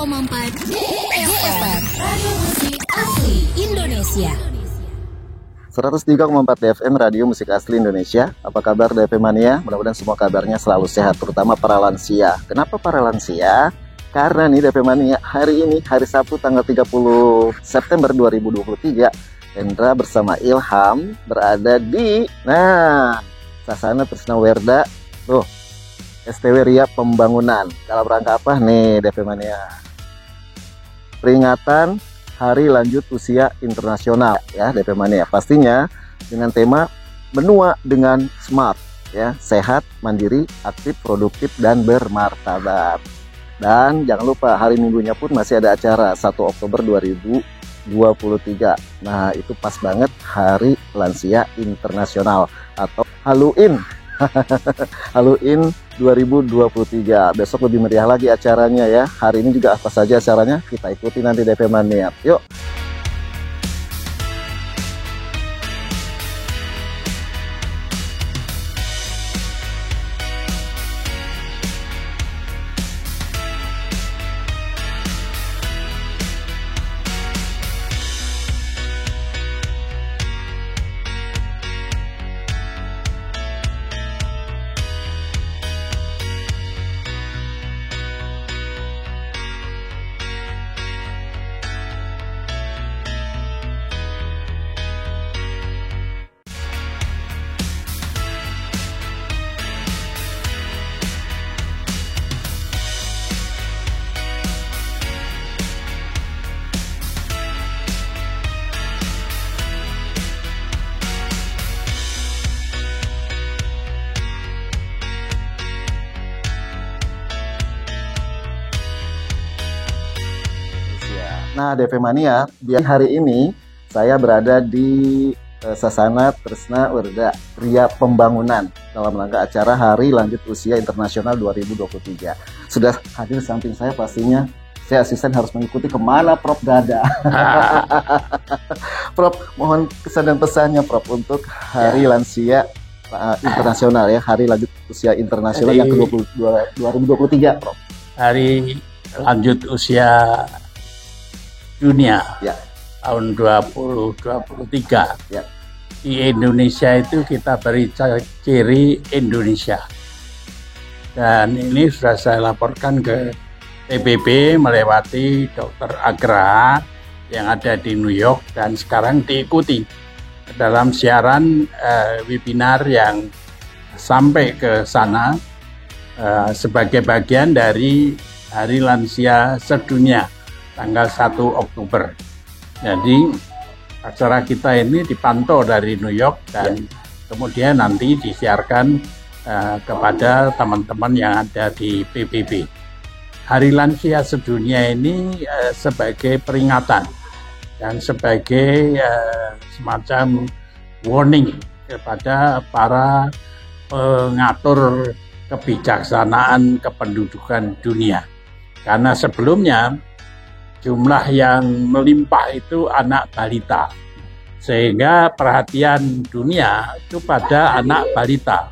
DFM Radio Musik Asli Indonesia. 103,4 DFM Radio Musik Asli Indonesia. Apa kabar DFM Mania? Mudah-mudahan semua kabarnya selalu sehat, terutama para lansia. Kenapa para lansia? Karena nih DFM Mania, hari ini, hari Sabtu tanggal 30 September 2023, Hendra bersama Ilham berada di Sasana Trisna Werda, STW Ria Pembangunan. Dalam rangka apa nih DFM Mania? Peringatan Hari Lanjut Usia Internasional ya DFM Mania. Pastinya dengan tema Menua dengan Smart ya, sehat, mandiri, aktif, produktif dan bermartabat. Dan jangan lupa hari Minggunya pun masih ada acara 1 Oktober 2023. Nah, itu pas banget Hari Lansia Internasional atau Haluin. Haluin 2023. Besok lebih meriah lagi acaranya ya. Hari ini juga apa saja acaranya kita ikuti nanti DFM Mania. Yuk. Nah, DFM Mania, hari ini saya berada di Sasana Trisna Werda Ria Pembangunan dalam rangka acara Hari Lanjut Usia Internasional 2023. Sudah hadir samping saya pastinya, saya asisten harus mengikuti kemana Prof berada. Prof, mohon kesan dan pesannya Prof untuk Hari Lansia Internasional ya, Hari Lanjut Usia Internasional yang ke-22 2023, Prof. Hari Lanjut Usia Dunia tahun 2023 di Indonesia itu kita beri ciri Indonesia, dan ini sudah saya laporkan ke PBB melewati Dr. Agra yang ada di New York, dan sekarang diikuti dalam siaran webinar yang sampai ke sana sebagai bagian dari Hari Lansia Sedunia tanggal 1 Oktober. Jadi acara kita ini dipantau dari New York dan kemudian nanti disiarkan kepada teman-teman yang ada di PBB. Hari Lansia Sedunia ini sebagai peringatan dan sebagai semacam warning kepada para pengatur kebijaksanaan kependudukan dunia. Karena sebelumnya jumlah yang melimpah itu anak balita, sehingga perhatian dunia itu pada anak balita.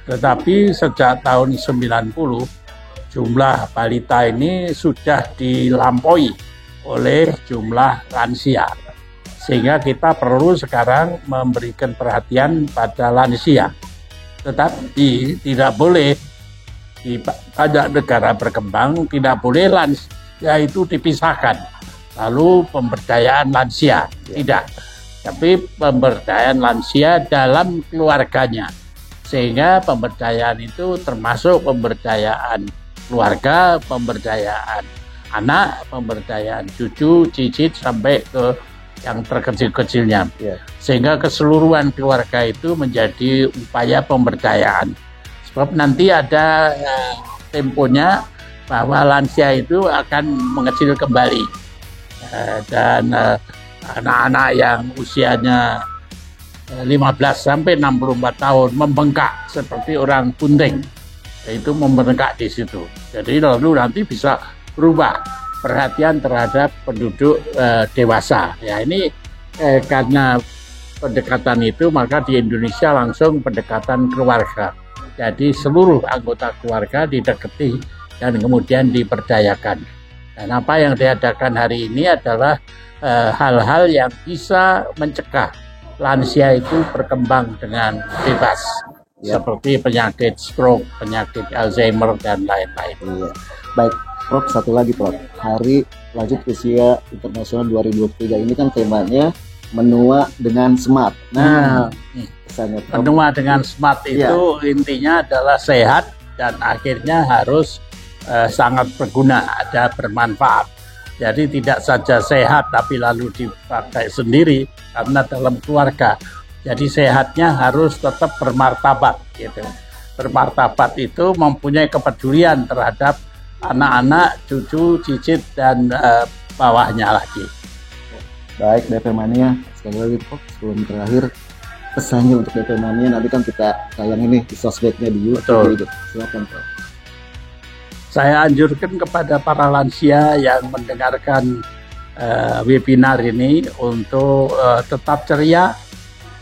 Tetapi sejak tahun 90, jumlah balita ini sudah dilampaui oleh jumlah lansia. Sehingga kita perlu sekarang memberikan perhatian pada lansia. Tetapi tidak boleh, di banyak negara berkembang, tidak boleh lansia itu dipisahkan, lalu pemberdayaan lansia tidak, tapi pemberdayaan lansia dalam keluarganya, sehingga pemberdayaan itu termasuk pemberdayaan keluarga, pemberdayaan anak, pemberdayaan cucu, cicit sampai ke yang terkecil-kecilnya, sehingga keseluruhan keluarga itu menjadi upaya pemberdayaan. Sebab nanti ada temponya bahwa lansia itu akan mengecil kembali, dan anak-anak yang usianya 15 sampai 64 tahun membengkak seperti orang bunting, itu membengkak di situ. Jadi lalu nanti bisa berubah perhatian terhadap penduduk dewasa. Ya, ini karena pendekatan itu, maka di Indonesia langsung pendekatan keluarga. Jadi seluruh anggota keluarga didekati dan kemudian diperdayakan. Dan apa yang diadakan hari ini adalah hal-hal yang bisa mencegah lansia itu berkembang dengan bebas, seperti penyakit stroke, penyakit Alzheimer, dan lain-lain. Iya. Baik, Prof, satu lagi, Prof. Hari Lanjut Usia Internasional 2023 ini kan temanya menua dengan smart. Nah, kesannya, Prof, menua dengan smart itu intinya adalah sehat dan akhirnya harus sangat berguna, ada bermanfaat. Jadi tidak saja sehat tapi lalu dipakai sendiri karena dalam keluarga. Jadi sehatnya harus tetap bermartabat gitu. Bermartabat itu mempunyai kepedulian terhadap anak-anak, cucu, cicit, dan bawahnya lagi. Baik, DP Mania, sekali lagi Prof, sebelum terakhir pesannya untuk DP Mania, nanti kan kita tayang ini di sosmednya di YouTube. Gitu. Silakan, Prof. Saya anjurkan kepada para lansia yang mendengarkan webinar ini untuk tetap ceria,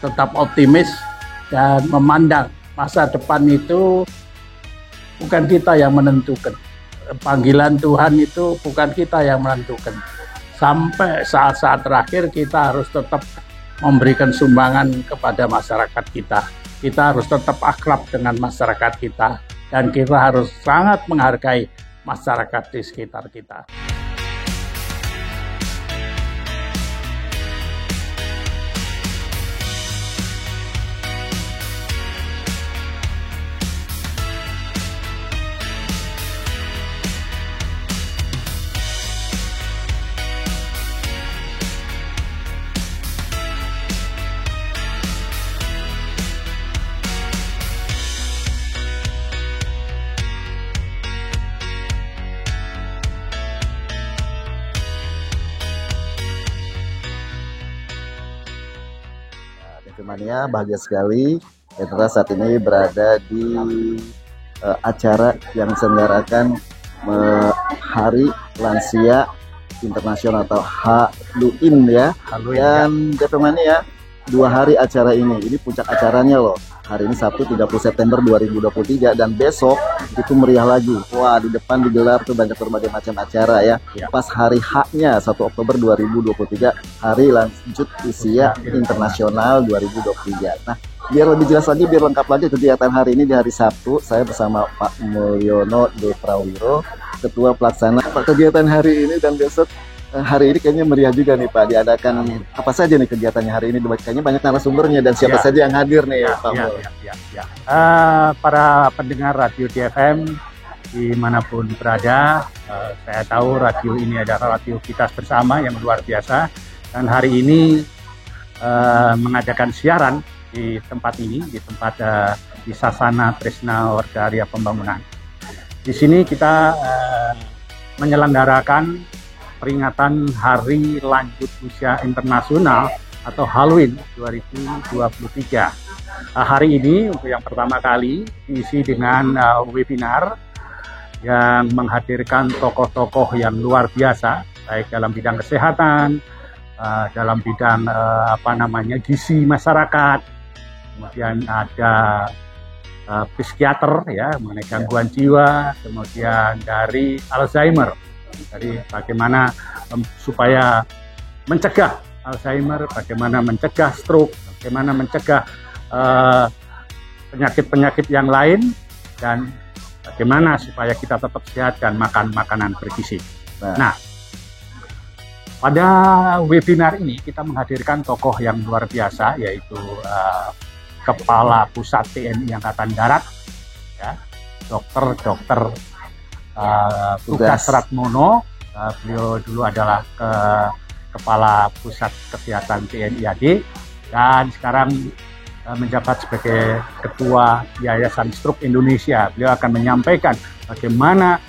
tetap optimis, dan memandang masa depan itu bukan kita yang menentukan. Panggilan Tuhan itu bukan kita yang menentukan. Sampai saat-saat terakhir kita harus tetap memberikan sumbangan kepada masyarakat kita. Kita harus tetap akrab dengan masyarakat kita. Dan kita harus sangat menghargai masyarakat di sekitar kita. Mania, bahagia sekali Petra saat ini berada di acara yang diselenggarakan Hari Lansia Internasional atau HLUIN ya. Dan DP Mania, 2 hari acara ini puncak acaranya loh. Hari ini Sabtu 30 September 2023 dan besok itu meriah lagi. Wah, di depan digelar tuh banyak berbagai macam acara ya. Pas hari H-nya 1 Oktober 2023, Hari Lanjut Usia Internasional 2023. Nah, biar lebih jelas lagi, biar lengkap lagi kegiatan hari ini di hari Sabtu, saya bersama Pak Mulyono De Prawiro, Ketua Pelaksana kegiatan hari ini, dan besok hari ini kayaknya meriah juga nih Pak, diadakan apa saja nih kegiatannya hari ini, kayaknya banyak narasumbernya dan siapa saja yang hadir nih Pak Mul. Para pendengar radio DFM dimanapun berada, saya tahu radio ini adalah radio kita bersama yang luar biasa, dan hari ini mengadakan siaran di tempat ini, di tempat di Sasana Tresna Warga Area Pembangunan. Di sini kita menyelenggarakan peringatan Hari Lanjut Usia Internasional atau HLUIN 2023. Hari ini untuk yang pertama kali diisi dengan webinar yang menghadirkan tokoh-tokoh yang luar biasa, baik dalam bidang kesehatan, dalam bidang gizi masyarakat, kemudian ada psikiater ya mengenai gangguan jiwa, kemudian dari Alzheimer. Jadi bagaimana supaya mencegah Alzheimer, bagaimana mencegah stroke, bagaimana mencegah penyakit-penyakit yang lain, dan bagaimana supaya kita tetap sehat dan makan makanan bergizi. Nah, pada webinar ini kita menghadirkan tokoh yang luar biasa, yaitu Kepala Pusat TNI Angkatan Darat, ya, Dokter Tugas Ratmono. Beliau dulu adalah Kepala Pusat Kesehatan TNI AD dan sekarang menjabat sebagai Ketua Yayasan Stroke Indonesia. Beliau akan menyampaikan bagaimana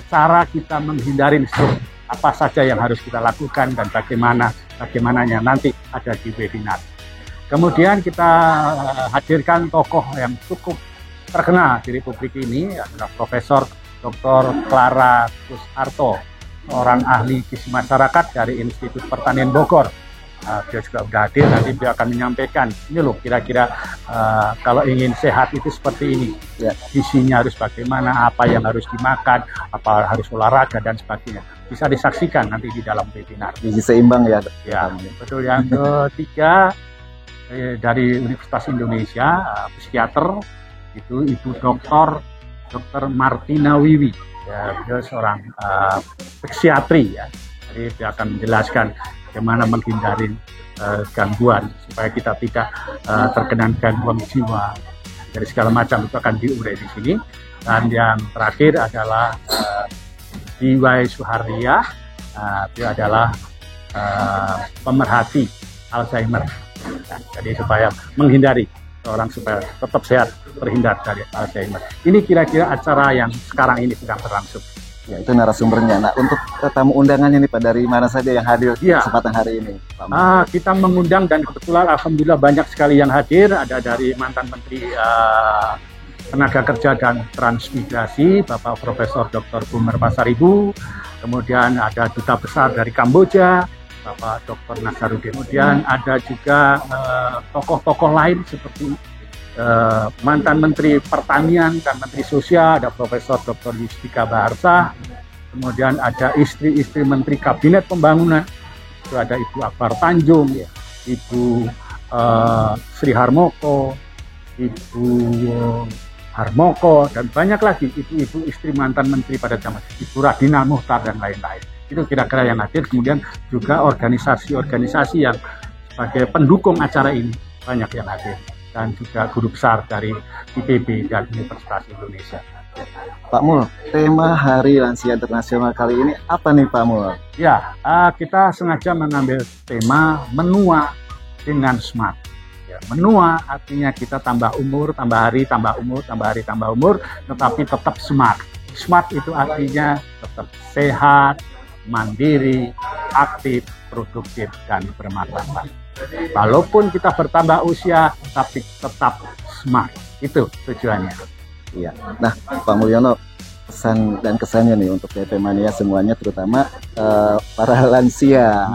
cara kita menghindari stroke, apa saja yang harus kita lakukan, dan bagaimananya nanti ada di webinar. Kemudian kita hadirkan tokoh yang cukup terkenal di Republik ini, adalah Profesor Dr. Clara Kusarto, seorang ahli gizi masyarakat dari Institut Pertanian Bogor. Beliau juga sudah hadir, nanti beliau akan menyampaikan ini loh kira-kira kalau ingin sehat itu seperti ini ya, isinya harus bagaimana, apa yang harus dimakan, apa harus olahraga dan sebagainya, bisa disaksikan nanti di dalam webinar. Gizi seimbang ya. Ya betul. Yang ketiga dari Universitas Indonesia, psikiater itu Ibu Dr. Martina Wiwi, ya, beliau seorang psikiatri ya, jadi dia akan menjelaskan bagaimana menghindari gangguan supaya kita tidak terkena gangguan jiwa dari segala macam, itu akan diurai di sini. Dan yang terakhir adalah Diwai Suharya, dia adalah pemerhati Alzheimer. Nah, jadi supaya menghindari orang supaya tetap sehat, terhindar dari Alzheimer. Ini kira-kira acara yang sekarang ini sedang berlangsung. Ya, itu narasumbernya. Nah, untuk tamu undangannya nih Pak, dari mana saja yang hadir ya, kesempatan hari ini? Kita mengundang dan kebetulan alhamdulillah banyak sekali yang hadir. Ada dari mantan Menteri Tenaga Kerja dan Transmigrasi, Bapak Profesor Dr. Bumer Pasaribu. Kemudian ada Duta Besar dari Kamboja, Bapak Dr. Nasaruddin. Kemudian ada juga tokoh-tokoh lain seperti mantan Menteri Pertanian dan Menteri Sosial, ada Profesor Dr. Yustika Baharsa. Kemudian ada istri-istri Menteri Kabinet Pembangunan, itu ada Ibu Akbar Tanjung, Ibu Sri Harmoko, Ibu Harmoko, dan banyak lagi ibu-ibu istri mantan menteri pada zaman, Ibu Radina Muhtar dan lain-lain. Itu kira-kira yang hadir. Kemudian juga organisasi-organisasi yang sebagai pendukung acara ini banyak yang hadir, dan juga guru besar dari IPB dan Universitas Indonesia. Pak Mul, tema Hari Lansia Internasional kali ini apa nih Pak Mul? Ya, kita sengaja mengambil tema menua dengan smart. Ya, menua artinya kita tambah umur, tambah hari, tambah umur, tambah hari, tambah umur, tetapi tetap smart. Smart itu artinya tetap sehat, mandiri, aktif, produktif, dan bermartabat. Walaupun kita bertambah usia, tapi tetap smart. Itu tujuannya. Iya. Nah, Pak Mulyono, pesan dan kesannya nih untuk DP Mania semuanya, terutama para lansia.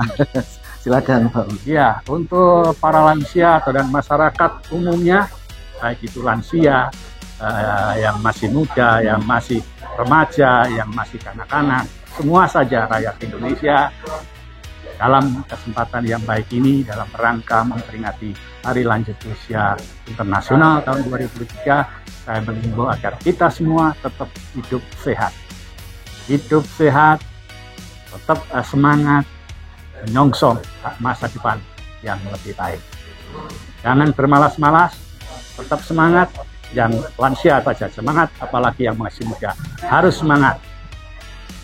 Silakan Pak. Ya, untuk para lansia atau dan masyarakat umumnya, baik itu lansia yang masih muda, yang masih remaja, yang masih kanak-kanak, semua saja rakyat Indonesia, dalam kesempatan yang baik ini, dalam rangka memperingati Hari Lanjut Usia Internasional tahun 2003, saya menghimbau agar kita semua tetap hidup sehat. Hidup sehat, tetap semangat, menyongsong masa depan yang lebih baik. Jangan bermalas-malas, tetap semangat. Yang lansia saja semangat, apalagi yang masih muda harus semangat.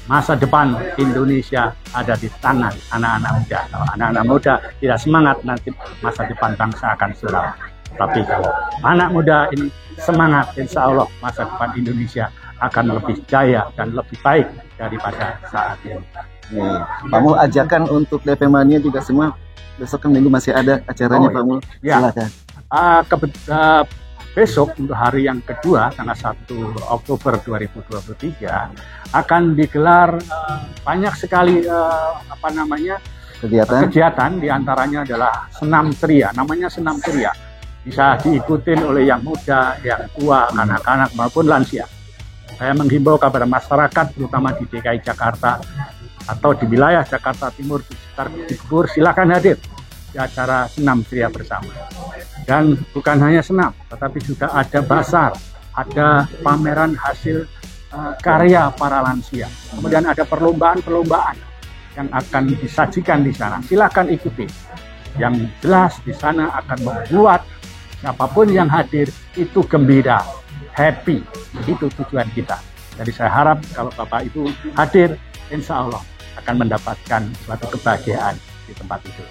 Masa depan Indonesia ada di tangan anak-anak muda. Kalau anak-anak muda tidak semangat, nanti masa depan bangsa akan suram. Tapi kalau anak muda ini semangat, insya Allah masa depan Indonesia akan lebih jaya dan lebih baik daripada saat ini. Nih, Pak Mul, ajakan untuk DP Mania juga semua, besok kan minggu masih ada acaranya Pak Mul. Ya. Silakan. Besok untuk hari yang kedua, tanggal 1 Oktober 2023, akan digelar banyak sekali kegiatan, diantaranya adalah senam ceria, namanya senam ceria. Bisa diikutin oleh yang muda, yang tua, anak-anak maupun lansia. Saya menghimbau kepada masyarakat, terutama di DKI Jakarta atau di wilayah Jakarta Timur, di sekitar Cibubur, silakan hadir di acara senam ceria bersama. Dan bukan hanya senam, tetapi juga ada basar, ada pameran hasil karya para lansia. Kemudian ada perlombaan-perlombaan yang akan disajikan di sana. Silakan ikuti. Yang jelas di sana akan membuat siapapun yang hadir itu gembira, happy. Itu tujuan kita. Jadi saya harap kalau Bapak Ibu hadir, insya Allah akan mendapatkan suatu kebahagiaan di tempat itu.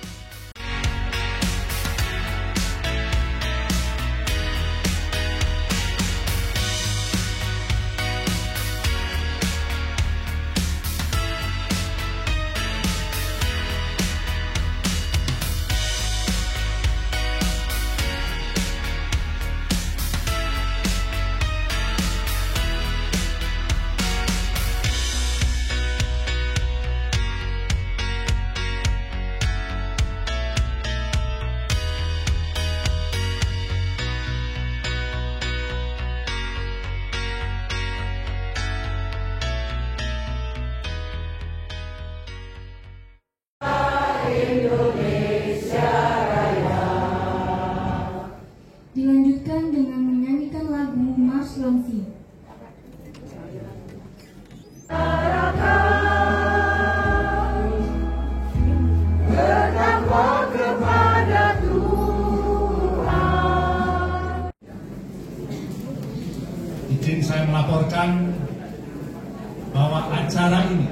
acara ini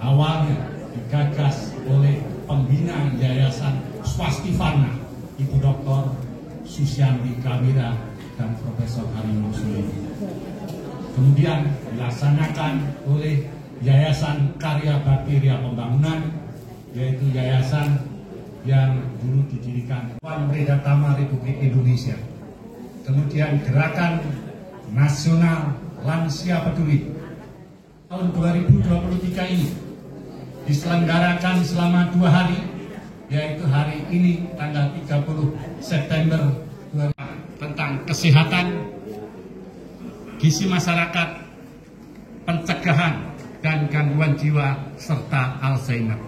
awalnya digagas oleh pembina Yayasan Swastivana, Ibu Dr. Susianti Kawira dan Profesor Harimau Suli. Kemudian dilaksanakan oleh Yayasan Karya Bakti Ria Pembangunan, yaitu yayasan yang dulu didirikan Wan Predatama Republik Indonesia. Kemudian Gerakan Nasional Lansia Peduli. Tahun 2023 ini diselenggarakan selama 2 hari, yaitu hari ini tanggal 30 September tentang kesehatan, gizi masyarakat, pencegahan dan gangguan jiwa serta Alzheimer.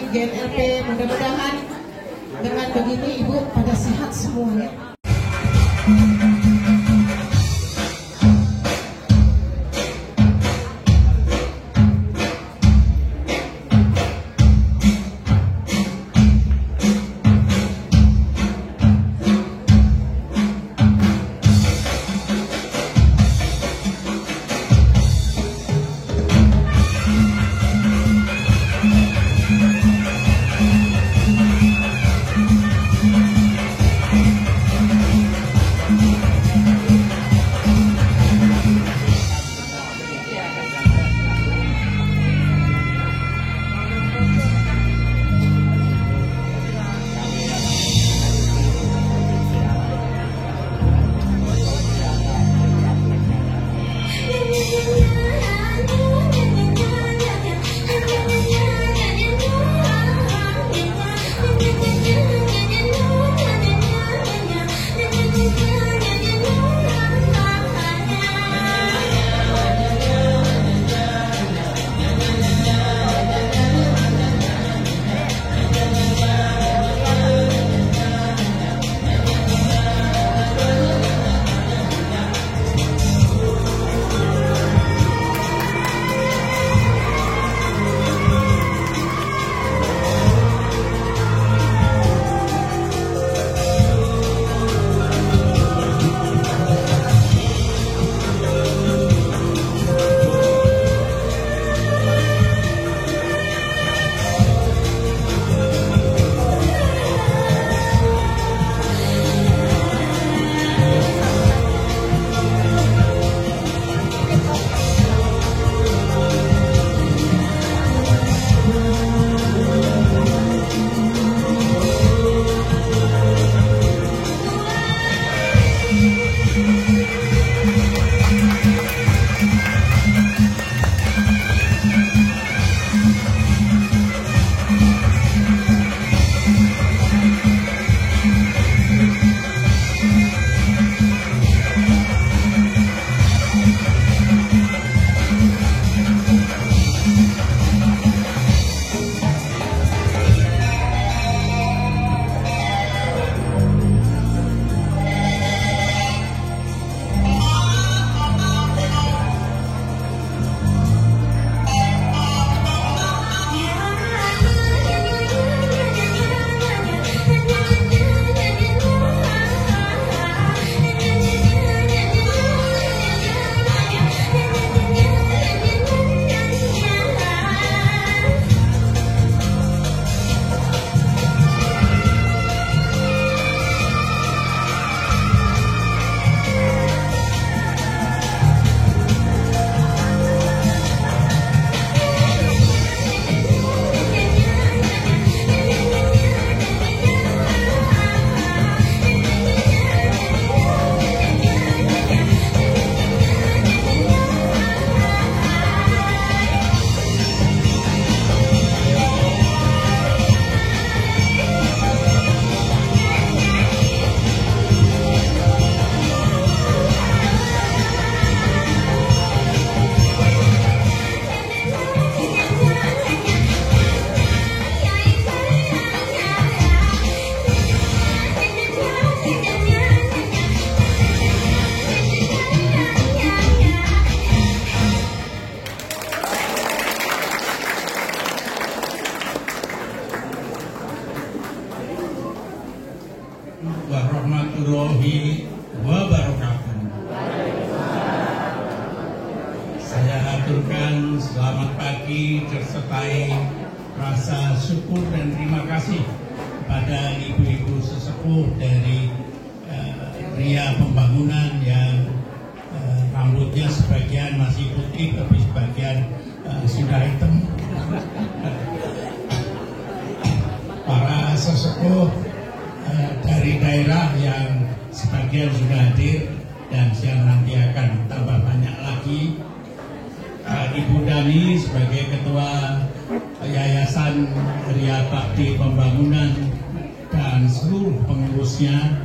GNLP, mudah-mudahan dengan begini Ibu pada sehat semuanya. warahmatullahi wabarakatuh. Saya aturkan selamat pagi disertai rasa syukur dan terima kasih kepada ibu-ibu sesepuh dari Ria Pembangunan yang rambutnya sebagian masih putih tapi sebagian sudah hitam. Para sesepuh dari daerah yang sebagian sudah hadir dan yang nanti akan tambah banyak lagi. Ibu Dani sebagai Ketua Yayasan Ria Bakti Pembangunan dan seluruh pengurusnya,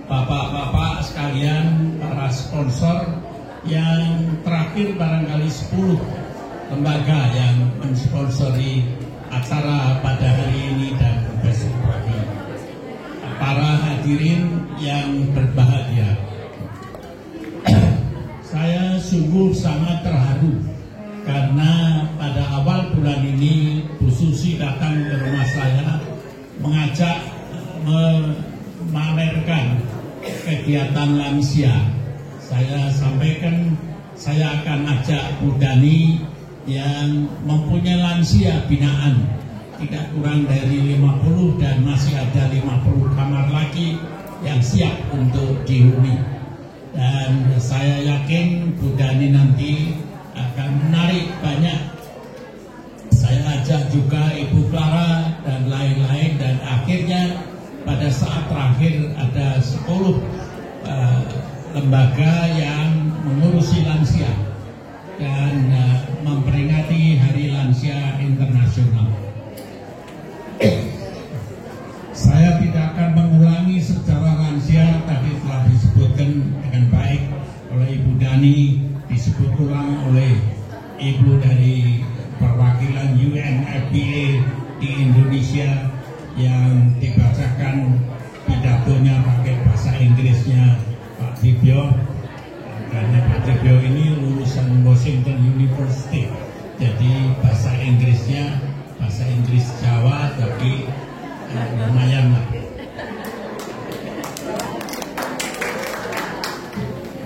bapak-bapak sekalian, para sponsor yang terakhir barangkali 10 lembaga yang mensponsori acara pada hari ini dan besok pagi. Para hadirin yang berbahagia, saya sungguh sangat terharu karena pada awal bulan ini Bu Susi datang ke rumah saya mengajak memamerkan kegiatan lansia. Saya sampaikan saya akan ajak Bu Dani yang mempunyai lansia binaan tidak kurang dari 50 dan masih ada 50 kamar lagi yang siap untuk dihuni. Dan saya yakin Bu Dani nanti akan menarik banyak. Saya ajak juga Ibu Clara dan lain-lain, dan akhirnya pada saat terakhir ada 10 lembaga yang mengurusi lansia dan memperingati Hari Lansia Internasional. Saya tidak akan mengulangi sejarah lansia, tadi telah disebutkan dengan baik oleh Ibu Dani, disebut ulang oleh Ibu dari perwakilan UNFPA di Indonesia yang dibacakan pidatonya pakai bahasa Inggrisnya Pak Tribio. Karena Pak Tribio ini lulusan Washington University, jadi bahasa Inggrisnya bahasa Inggris Jawa tapi lumayan lah.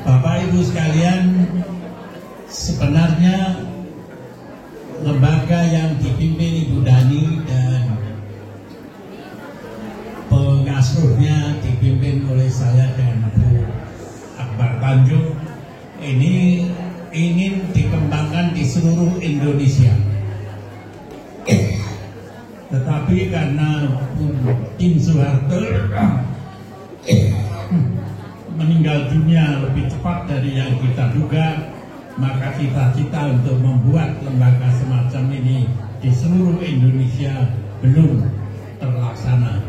Bapak Ibu sekalian, sebenarnya lembaga yang dipimpin Ibu Dani dan pengasuhnya dipimpin oleh saya dan Bu Akbar Tanjung ini ingin dikembangkan di seluruh Indonesia. Tetapi karena Tim Soeharto meninggal dunia lebih cepat dari yang kita duga, maka cita-cita untuk membuat lembaga semacam ini di seluruh Indonesia belum terlaksana.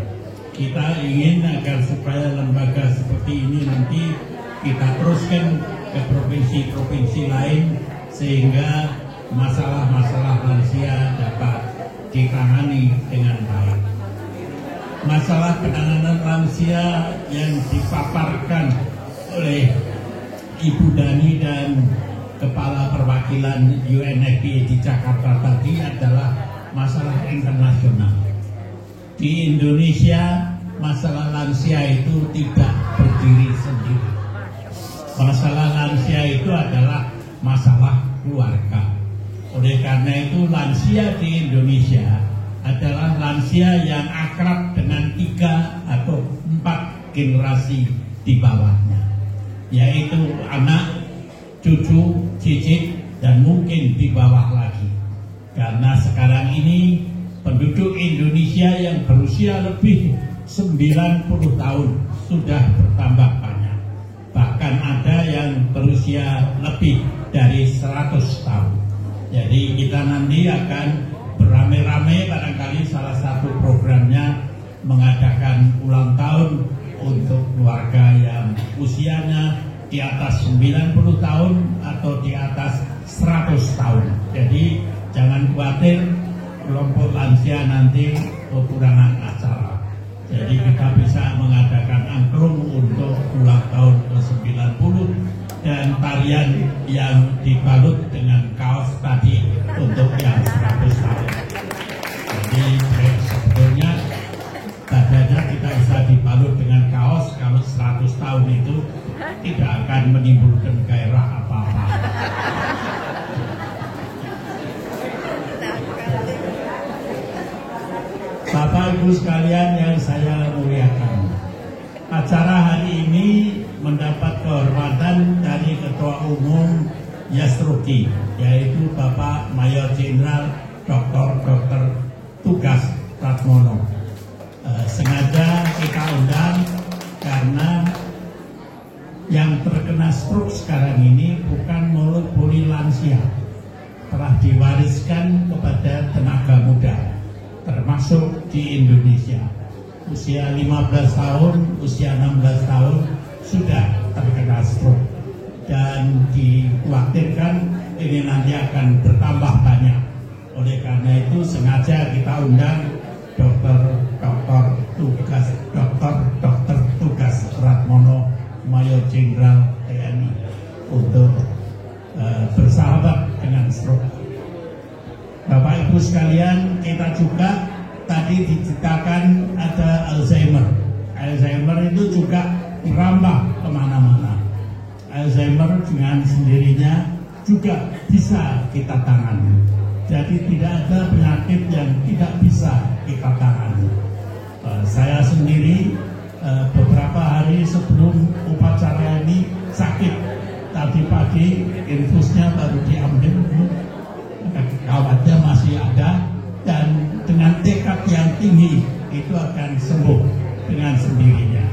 Kita ingin agar supaya lembaga seperti ini nanti kita teruskan ke provinsi-provinsi lain sehingga masalah-masalah lansia dapat ditangani dengan baik. Masalah penanganan lansia yang dipaparkan oleh Ibu Dani dan Kepala Perwakilan UNFPA di Jakarta tadi adalah masalah internasional. Di Indonesia, masalah lansia itu tidak berdiri sendiri. Masalah lansia itu adalah masalah keluarga. Oleh karena itu lansia di Indonesia adalah lansia yang akrab dengan 3 atau 4 generasi di bawahnya, yaitu anak, cucu, cicit, dan mungkin di bawah lagi. Karena sekarang ini penduduk Indonesia yang berusia lebih 90 tahun sudah bertambah banyak. Bahkan ada yang berusia lebih dari 100 tahun. Jadi kita nanti akan beramai-ramai, barangkali salah satu programnya mengadakan ulang tahun untuk keluarga yang usianya di atas 90 tahun atau di atas 100 tahun. Jadi jangan khawatir kelompok lansia nanti kekurangan acara. Jadi kita bisa mengadakan angklung untuk ulang tahun ke-90 dan tarian yang dibalut dengan kaos tadi untuk yang 100 tahun. Jadi sebetulnya pada saja kita bisa dibalut dengan kaos, kalau 100 tahun itu tidak akan menimbulkan gairah apa-apa. Bapak Ibu sekalian yang saya muliakan, acara hari ini mendapat kehormatan dari Ketua Umum Yasruki, yaitu Bapak Mayor Jenderal Dr. Tugas Ratmono. Sengaja kita undang karena yang terkena stroke sekarang ini bukan monopoli lansia, telah diwariskan kepada tenaga muda, termasuk di Indonesia. Usia 15 tahun, usia 16 tahun sudah terkena stroke, dan dikhawatirkan ini nanti akan bertambah banyak. Oleh karena itu sengaja kita undang Dr. Tugas Ratmono, Mayor Jenderal TNI, untuk bersahabat dengan stroke. Bapak Ibu sekalian, kita juga tadi diceritakan ada Alzheimer. Alzheimer itu juga merambah kemana-mana. Alzheimer dengan sendirinya juga bisa kita tangani. Jadi tidak ada penyakit yang tidak bisa kita tangani. Saya sendiri beberapa hari sebelum upacara ini sakit. Tadi pagi infusnya baru diambil, kawatnya masih ada, dan dengan tekad yang tinggi itu akan sembuh dengan sendirinya.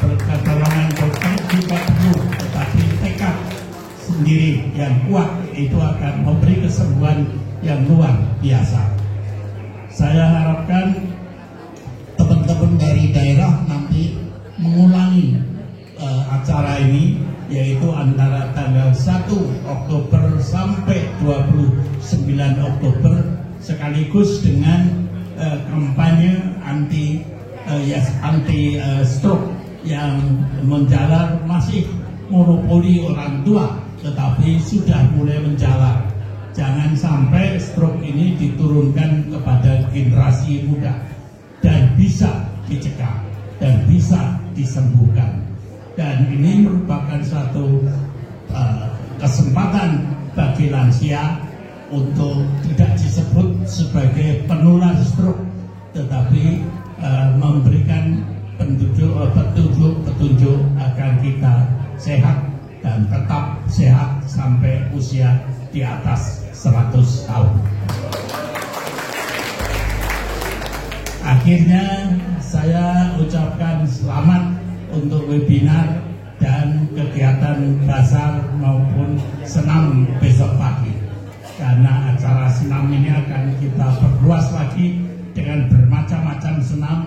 Pertolongan dokter juga perlu, tetapi tekad sendiri yang kuat itu akan memberi kesembuhan yang luar biasa. Saya harapkan teman-teman dari daerah nanti mengulangi acara ini, yaitu antara tanggal 1 Oktober sampai 29 Oktober, sekaligus dengan kampanye anti stroke yang menjalar, masih monopoli orang tua, tetapi sudah mulai menjalar. Jangan sampai stroke ini diturunkan kepada generasi muda, dan bisa dicegah dan bisa disembuhkan. Dan ini merupakan suatu kesempatan bagi lansia untuk tidak disebut sebagai penular stroke, tetapi memberikan petunjuk agar kita sehat dan tetap sehat sampai usia di atas 100 tahun. Akhirnya saya ucapkan selamat untuk webinar dan kegiatan dasar maupun senam besok pagi, karena acara senam ini akan kita perluas lagi dengan bermacam-macam senam.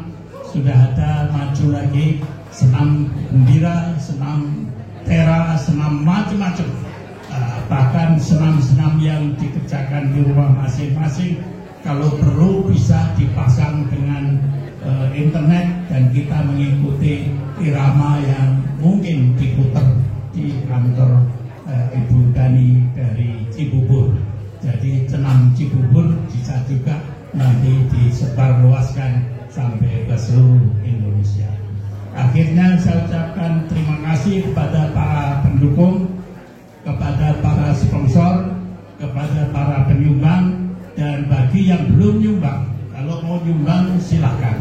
Sudah ada maju lagi senam gembira, senam tera, senam macam-macam, bahkan senam-senam yang dikerjakan di rumah masing-masing, kalau perlu bisa dipasang dengan internet dan kita mengikuti irama yang mungkin diputar di kantor Ibu Dani dari Cibubur. Jadi senam Cibubur bisa juga nanti disebarluaskan sampai ke seluruh Indonesia. Akhirnya saya ucapkan terima kasih kepada para pendukung, kepada para sponsor, kepada para penyumbang, dan bagi yang belum nyumbang, kalau mau nyumbang silakan.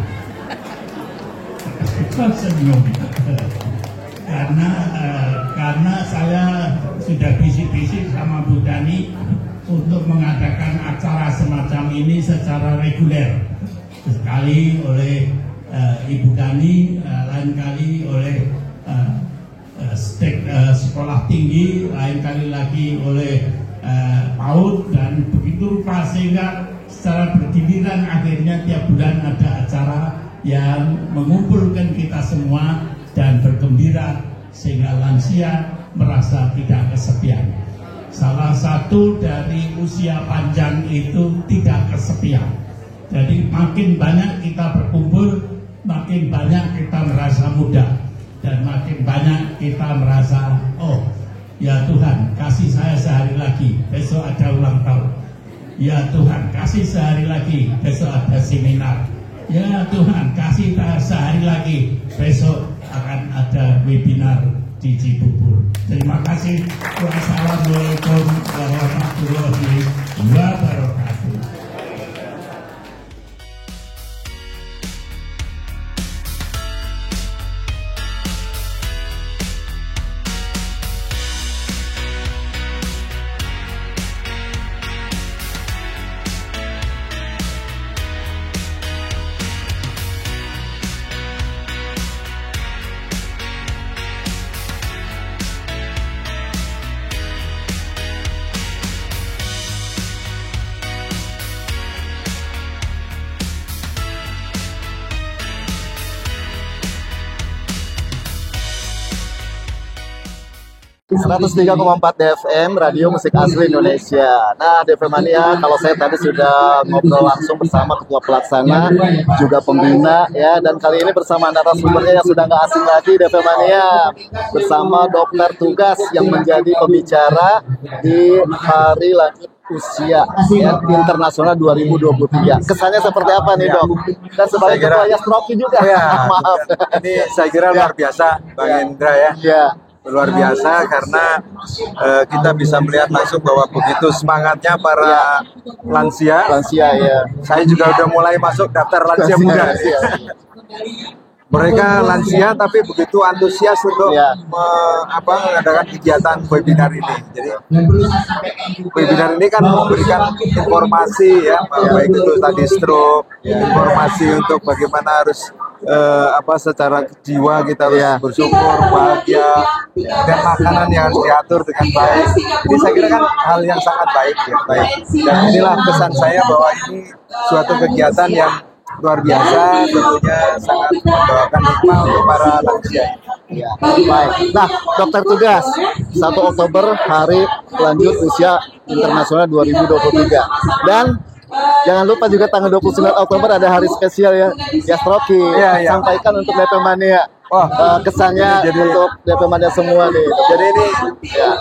Senyum. Karena saya sudah bisik-bisik sama Bu Dani untuk mengadakan acara semacam ini secara reguler. Sekali oleh Ibu Dani, lain kali oleh sekolah tinggi, lain kali lagi oleh PAUD, dan begitu rupa, sehingga secara bergiliran akhirnya tiap bulan ada acara yang mengumpulkan kita semua dan bergembira, sehingga lansia merasa tidak kesepian. Salah satu dari usia panjang itu tidak kesepian. Jadi makin banyak kita berkumpul, makin banyak kita merasa muda, dan makin banyak kita merasa, oh ya Tuhan, kasih saya sehari lagi, besok ada ulang tahun. Ya Tuhan, kasih sehari lagi, besok ada seminar. Ya Tuhan, kasih sehari lagi besok akan ada webinar di Cibubur. Terima kasih. Wassalamualaikum warahmatullahi wabarakatuh. Di 103,4 DFM Radio Musik Asli Indonesia. Nah, DFM Mania, kalau saya tadi sudah ngobrol langsung bersama ketua pelaksana, juga pembina ya, dan kali ini bersama narasumbernya yang sudah nggak asing lagi DFM Mania, bersama dokter tugas yang menjadi pembicara di Hari Lanjut Usia ya, Internasional 2023. Kesannya seperti apa nih, Dok? Dan sebagai ketua Yastroki juga. Ya, Maaf. ini saya kira luar biasa, Bang Indra ya. Ya. Luar biasa karena kita bisa melihat langsung bahwa begitu semangatnya para lansia. Lansia ya. Saya juga udah mulai masuk daftar lansia muda. Mereka lansia tapi begitu antusias untuk mengadakan kegiatan webinar ini. Jadi webinar ini kan memberikan informasi ya, baik itu tadi stroke, informasi untuk bagaimana harus secara jiwa kita harus bersyukur, bahagia, dan makanan yang harus diatur dengan baik. Ini saya kira kan hal yang sangat baik ya, baik. Dan inilah pesan saya bahwa ini suatu kegiatan yang luar biasa, tentunya sangat membawakan hikmah untuk para lansia. Ya, baik. Nah, dokter tugas 1 Oktober Hari Lanjut Usia Internasional 2023. Dan jangan lupa juga tanggal 29 Oktober ada hari spesial ya, Yastroki. Sampaikan untuk DFM Mania. Kesannya untuk DFM Mania semua nih. Jadi ini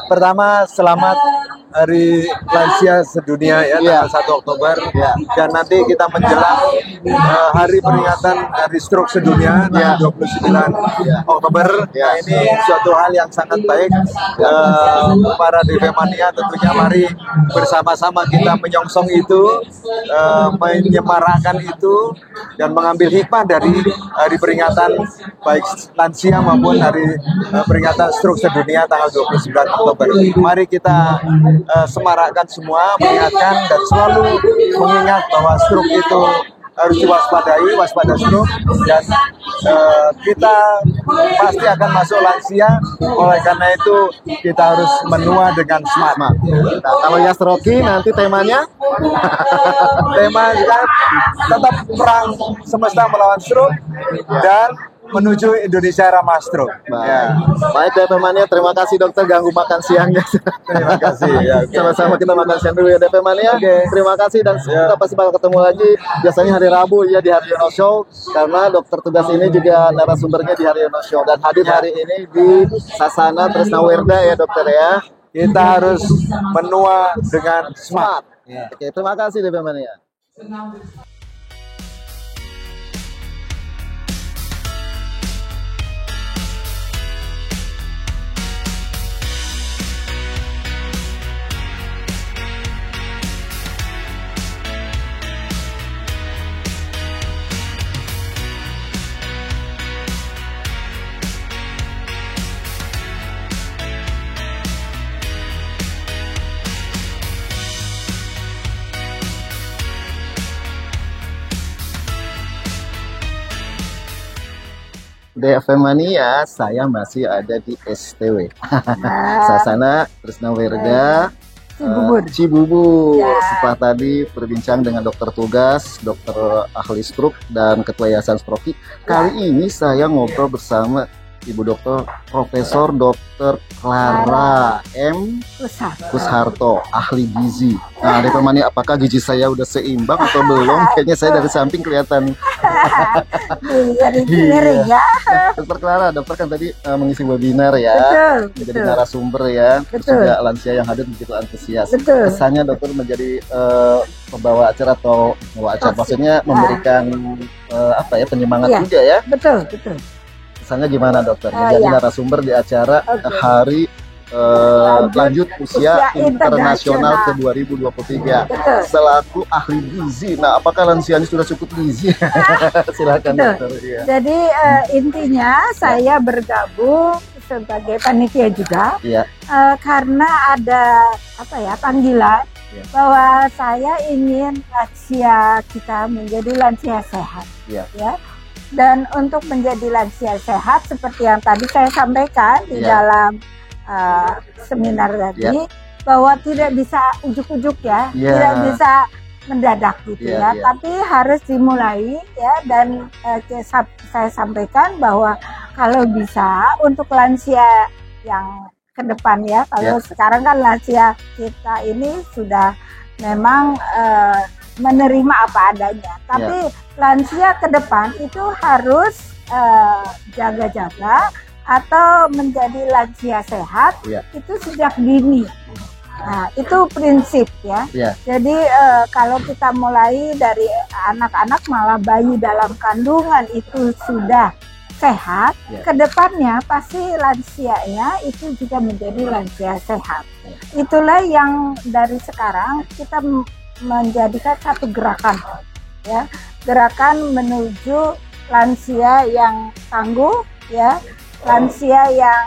pertama selamat Hari Lansia Sedunia ya, tanggal 1 Oktober. Dan nanti kita menjelang hari peringatan Hari Stroke Sedunia tanggal 29 Oktober. Nah, ini suatu hal yang sangat baik. Para DFM Mania tentunya mari bersama-sama kita menyongsong itu, menyemarakan itu, dan mengambil hikmah dari hari peringatan baik lansia maupun hari peringatan Stroke Sedunia tanggal 29 Oktober. Mari kita semarakkan semua, mengingatkan dan selalu mengingat bahwa stroke itu harus diwaspadai, waspada stroke, dan kita pasti akan masuk lansia. Oleh karena itu kita harus menua dengan smart. Nah, kalau Yastroki nanti temanya tema kita tetap perang semesta melawan stroke dan menuju Indonesia ramah stroke. Baik, DFM Mania, terima kasih dokter ganggu makan siangnya. Terima kasih. Sama-sama kita makan siang dulu ya DFM Mania. Terima kasih dan kita pasti bakal ketemu lagi. Biasanya hari Rabu ya di Haryono Show, karena dokter tugas ini juga narasumbernya di Haryono Show dan hadir hari ini di Sasana Tresnawerda ya dokter ya. Kita harus menua dengan smart. Oke, terima kasih DFM Mania. DFM Mania, saya masih ada di STW Sasana Tresnawerda Cibubur. Setelah tadi berbincang dengan dokter tugas, dokter ahli stroke, dan ketua Yayasan Stroki, kali ini saya ngobrol bersama Ibu Dokter Profesor Dr. Clara M. Kusharto, ahli gizi. Nah, DFM Mania, apakah gizi saya udah seimbang atau belum? Kayaknya saya dari samping kelihatan Miring ya. Dokter Clara, dokter kan tadi mengisi webinar ya, Betul, menjadi betul. narasumber ya, terus Betul. juga lansia yang hadir begitu antusias. Betul. Kesannya dokter menjadi pembawa acara atau pembawa acara, maksudnya memberikan apa ya, penyemangat Iya. juga ya. Betul, betul. Kesannya gimana dokter menjadi Iya. narasumber di acara Oke. hari lanjut usia internasional ke 2023 Betul. selaku ahli gizi. Nah, apakah lansia ini sudah cukup gizi? Silakan Betul. dokter. Iya. Jadi intinya saya bergabung sebagai panitia juga Iya. karena ada apa ya, panggilan Iya. bahwa saya ingin lansia kita menjadi lansia sehat. Iya. Ya. Dan untuk menjadi lansia sehat seperti yang tadi saya sampaikan di Iya. dalam seminar tadi, bahwa tidak bisa ujuk-ujuk ya, Iya. tidak bisa mendadak gitu Iya, ya, iya. tapi harus dimulai ya. Dan saya sampaikan bahwa kalau bisa untuk lansia yang ke depan ya, kalau sekarang kan lansia kita ini sudah memang menerima apa adanya, tapi lansia ke depan itu harus jaga-jaga atau menjadi lansia sehat itu sejak dini. Nah, itu prinsip ya. Jadi kalau kita mulai dari anak-anak, malah bayi dalam kandungan itu sudah sehat, kedepannya pasti lansianya itu juga menjadi lansia sehat. Itulah yang dari sekarang kita menjadikan satu gerakan ya, gerakan menuju lansia yang tangguh ya, lansia yang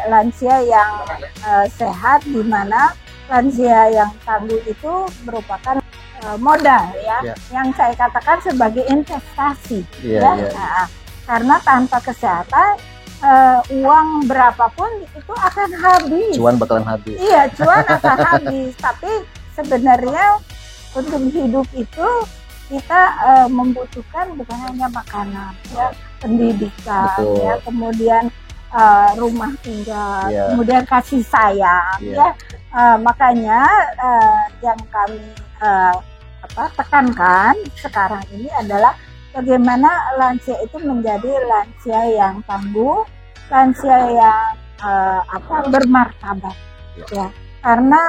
lansia yang sehat, di mana lansia yang tangguh itu merupakan modal ya, yang saya katakan sebagai investasi Nah, karena tanpa kesehatan uang berapapun itu akan habis, Cuan bakalan habis. iya, cuan akan habis. Tapi sebenarnya untuk hidup itu kita membutuhkan bukan hanya makanan ya, pendidikan ya, kemudian rumah tinggal, kemudian kasih sayang ya. Makanya yang kami tekankan sekarang ini adalah bagaimana lansia itu menjadi lansia yang tangguh, lansia yang bermartabat ya. Karena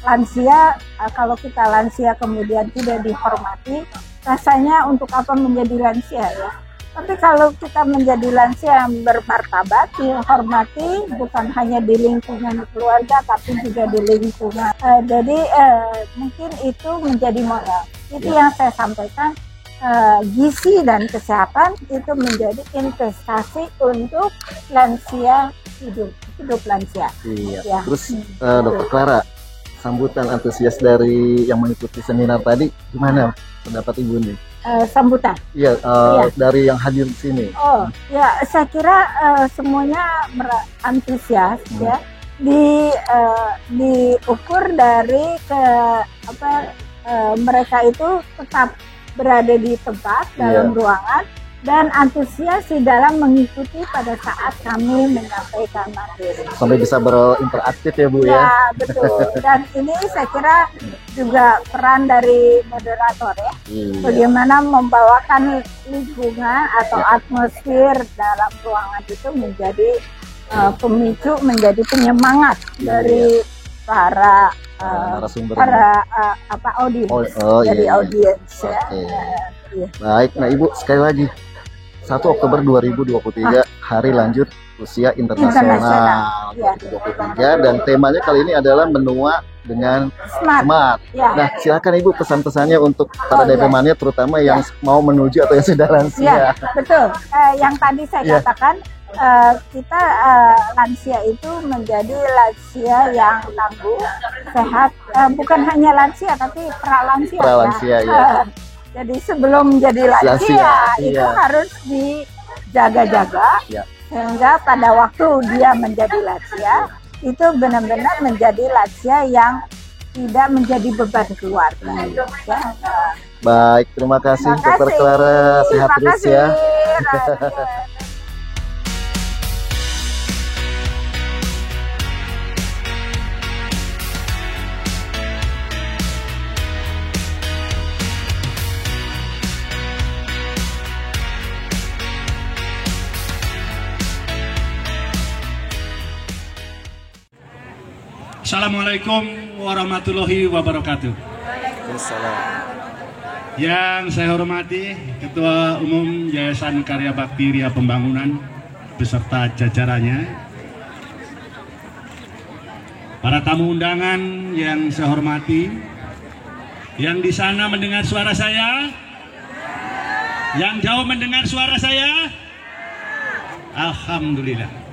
lansia, kalau kita lansia kemudian tidak dihormati, rasanya untuk apa menjadi lansia ya. Tapi kalau kita menjadi lansia yang bermartabat, dihormati bukan hanya di lingkungan keluarga tapi juga di lingkungan. Jadi mungkin itu menjadi modal. Itu yang saya sampaikan, gizi dan kesehatan itu menjadi investasi untuk lansia hidup lansia. Iya. Ya. Terus Dokter Clara, sambutan antusias dari yang mengikuti seminar tadi gimana pendapat Ibu nih? Sambutan. Iya, dari yang hadir di sini. Oh, ya, saya kira semuanya antusias ya. Diukur dari mereka itu tetap berada di tempat dalam ruangan dan antusias di dalam mengikuti pada saat kami menyampaikan materi. Sampai bisa berinteraksi ya Bu ya? Ya, betul. Dan ini saya kira juga peran dari moderator ya. Bagaimana membawakan lingkungan atau atmosfer dalam ruangan itu menjadi pemicu, menjadi penyemangat dari para audiens, audiens ya. Baik, nah Ibu sekali lagi 1 Oktober 2023 hari lanjut usia internasional 2023 dan temanya kali ini adalah menua dengan smart. Nah, silakan Ibu pesan-pesannya untuk para DP Mania terutama yang mau menuju atau yang sudah lansia. Ya, betul. Yang tadi saya katakan kita lansia itu menjadi lansia yang tangguh, sehat, bukan hanya lansia tapi pralansia. Pralansia ya. Jadi sebelum menjadi lansia itu harus dijaga-jaga sehingga pada waktu dia menjadi lansia itu benar-benar menjadi lansia yang tidak menjadi beban keluarga. Baik, terima kasih Dokter Clara, sehat terus ya. Assalamualaikum warahmatullahi wabarakatuh. Yang saya hormati Ketua Umum Yayasan Karya Bakti Ria Pembangunan beserta jajarannya, para tamu undangan yang saya hormati, yang di sana mendengar suara saya, yang jauh mendengar suara saya, alhamdulillah.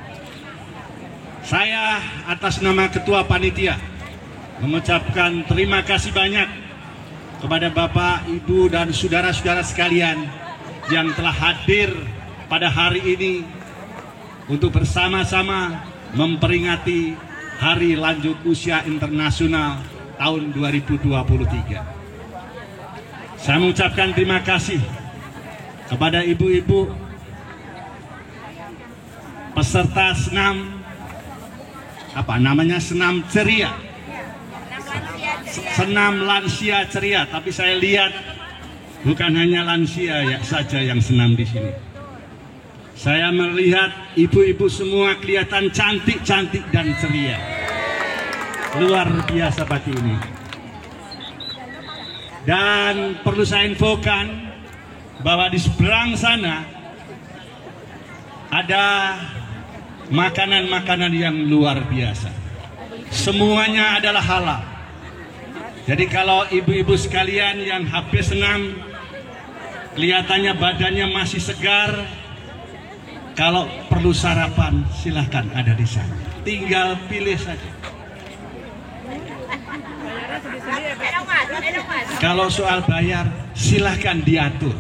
Saya atas nama Ketua Panitia mengucapkan terima kasih banyak kepada Bapak, Ibu, dan saudara-saudara sekalian yang telah hadir pada hari ini untuk bersama-sama memperingati Hari Lanjut Usia Internasional tahun 2023. Saya mengucapkan terima kasih kepada ibu-ibu peserta senam senam ceria, senam lansia ceria. Tapi saya lihat bukan hanya lansia saja yang senam di sini. Saya melihat ibu-ibu semua kelihatan cantik-cantik dan ceria. Luar biasa pagi ini. Dan perlu saya infokan bahwa di seberang sana ada makanan-makanan yang luar biasa. Semuanya adalah halal. Jadi kalau ibu-ibu sekalian yang habis senam, kelihatannya badannya masih segar, kalau perlu sarapan silahkan ada di sana. Tinggal pilih saja. Kalau soal bayar silahkan diatur.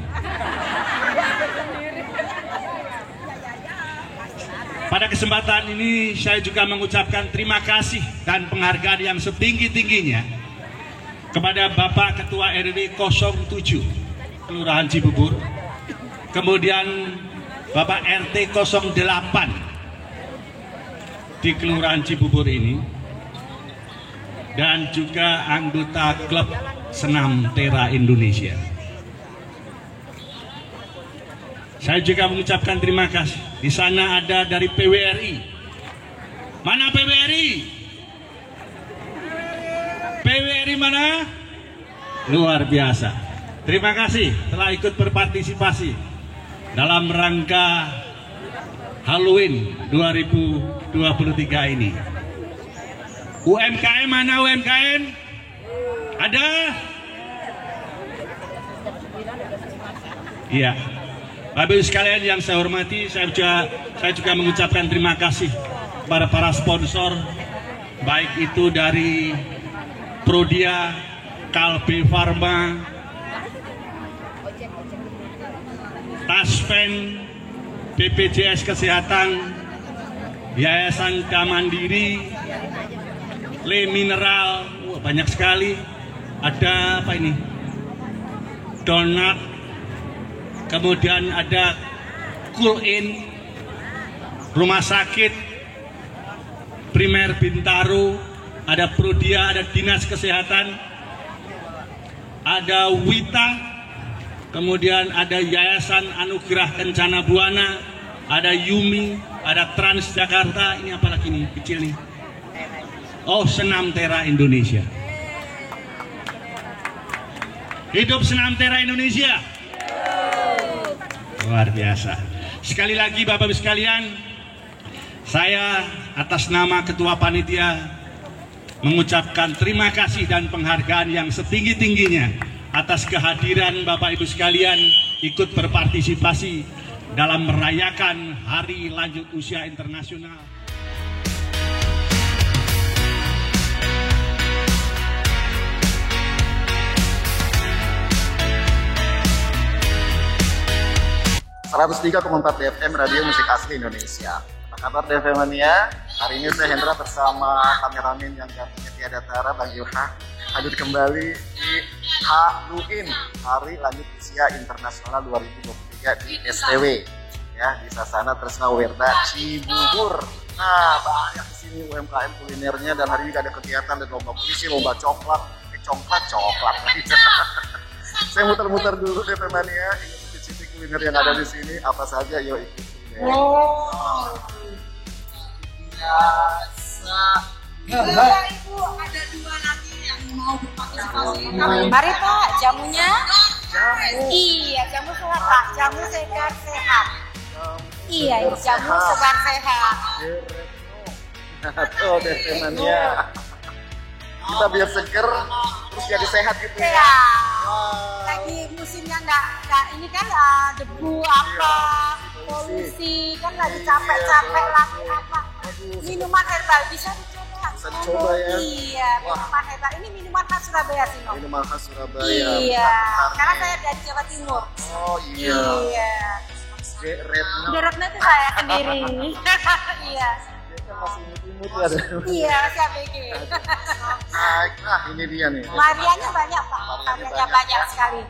Pada kesempatan ini saya juga mengucapkan terima kasih dan penghargaan yang setinggi-tingginya kepada Bapak Ketua RW 07 Kelurahan Cibubur, kemudian Bapak RT 08 di Kelurahan Cibubur ini, dan juga anggota klub senam Tera Indonesia. Saya juga mengucapkan terima kasih. Di sana ada dari PWRI. Mana PWRI? PWRI mana? Luar biasa. Terima kasih telah ikut berpartisipasi dalam rangka Halloween 2023 ini. UMKM mana UMKM? Ada? Iya. Bapak-Ibu sekalian yang saya hormati, saya juga mengucapkan terima kasih kepada para sponsor, baik itu dari Prodia, Kalbe Farma, Taspen, BPJS Kesehatan, Yayasan Kamandiri, Le Mineral, banyak sekali. Ada apa ini? Donat. Kemudian ada Cool-in, Rumah Sakit Primer Bintaro, ada Prodia, ada Dinas Kesehatan, ada Wita, kemudian ada Yayasan Anugerah Kencana Buana, ada Yumi, ada Transjakarta, ini apa lagi nih, kecil nih. Oh, Senam Tera Indonesia. Hidup Senam Tera Indonesia. Luar biasa. Sekali lagi Bapak-Ibu sekalian, saya atas nama Ketua Panitia mengucapkan terima kasih dan penghargaan yang setinggi-tingginya atas kehadiran Bapak-Ibu sekalian ikut berpartisipasi dalam merayakan Hari Lanjut Usia Internasional. FM Radio Musik Asli Indonesia. Apa kabar DV Mania? Hari ini saya Hendra bersama kameramen yang gantengnya tiada tara, Bang Ilham, hadir kembali di Halloween Hari Lanjut Usia Internasional 2023 di STW, ya, di Sasana Tresna Werda Cibubur. Nah, banyak di sini UMKM kulinernya, dan hari ini ada kegiatan, ada lomba puisi, lomba coklat. Saya muter-muter dulu DV Mania, ingin kuliner yang ada di sini apa saja, yuk ikuti. Biasa Ibu ada 2 lagi yang mau berpartisipasi. Mari Pak, jamunya. Iya, jamu sehat Pak, jamu segar sehat. Iya, ini jamu segar sehat. Tuh deh temannya. Kita biar seger terus jadi sehat gitu ya. Iya. Lagi musimnya nggak ini kan debu apa, polusi kan lagi capek-capek lagi apa. Minuman herbal bisa dicoba. Bisa dicoba ya. Iya, minuman herbal. Ini minuman khas Surabaya sih, Nom. Minuman khas Surabaya. Iya, karena saya dari Jawa Timur. Oh iya. Iya. Retno. Retno itu saya sendiri. Iya. Dia kan masih imut-imut ya. Iya, saya bikin. Nah, ini dia nih. Variannya banyak Pak, variannya banyak sekali.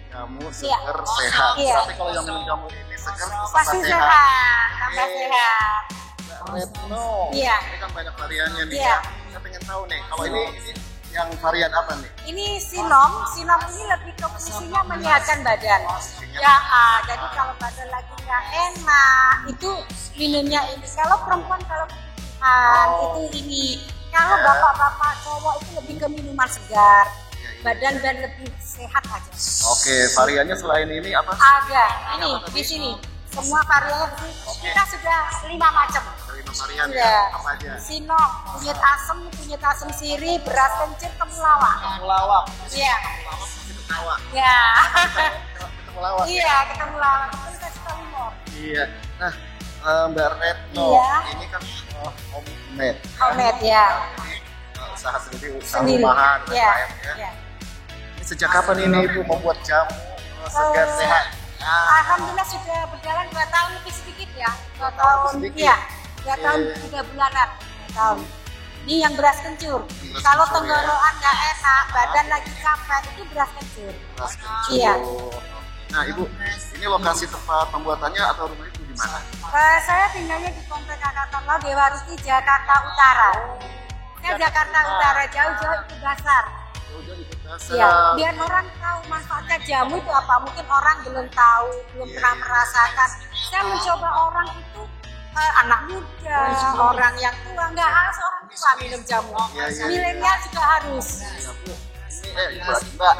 Jamu Iya. seger sehat. Iya. Tapi kalau yang minum jamu ini seger Pasti tambah sehat, tambah sehat. Retno. Iya. Ini kan banyak variannya nih Iya. ya. Saya pengen tahu nih, kalau ini yang varian apa nih? Ini sinom ini lebih ke fungsinya menyehatkan badan. Ya, jadi kalau badan lagi nggak enak, itu minumnya ini. Kalau perempuan kalau kebutuhan itu ini. Kalau bapak-bapak cowok itu lebih ke minuman segar. Badan dan lebih sehat aja. Oke, variannya selain ini apa? Ada ini di sini. Semua variannya di sini. Kita sudah 5 macam. 5 varian Iya. ya? Apa aja? Sinom, kunyit asem sirih, beras kencur, temulawak. Temulawak. Iya. Temulawak. Ya. Temulawak. Iya, kita mulai. Kita suka humor. Iya. Nah, Mbak Retno, Iya. ini kan homemade. Homemade ya. Usaha sendiri, usaha Sendiri. rumahan, Iya. ya. Iya. Ini sejak kapan ini Ibu membuat jamu segar sehat? Alhamdulillah sudah berjalan 2 tahun lebih sedikit ya. 2 tahun. sedikit. Iya. 2 tahun Iya. 3 bulanan. 2 tahun. Ini yang beras kencur. Beras Kalau kencur, tenggorokan nggak enak, badan lagi capek, itu beras kencur. Beras kencur. Iya. Nah, Ibu, ini lokasi tempat pembuatannya atau rumah Ibu di mana? Saya tinggalnya di Komplek Angkatan Laut Dewa Ruti, Jakarta Utara. Saya Jakarta Utara, jauh-jauh itu dasar. Udah di Bekasi. Iya, biar orang tahu manfaatnya jamu itu apa. Mungkin orang belum tahu, belum pernah merasakan. Saya mencoba orang itu anak muda, orang yang tua, nggak harus orang tua minum jamu. Iya. Milenial juga harus. Ini Ibu lagi Mbak.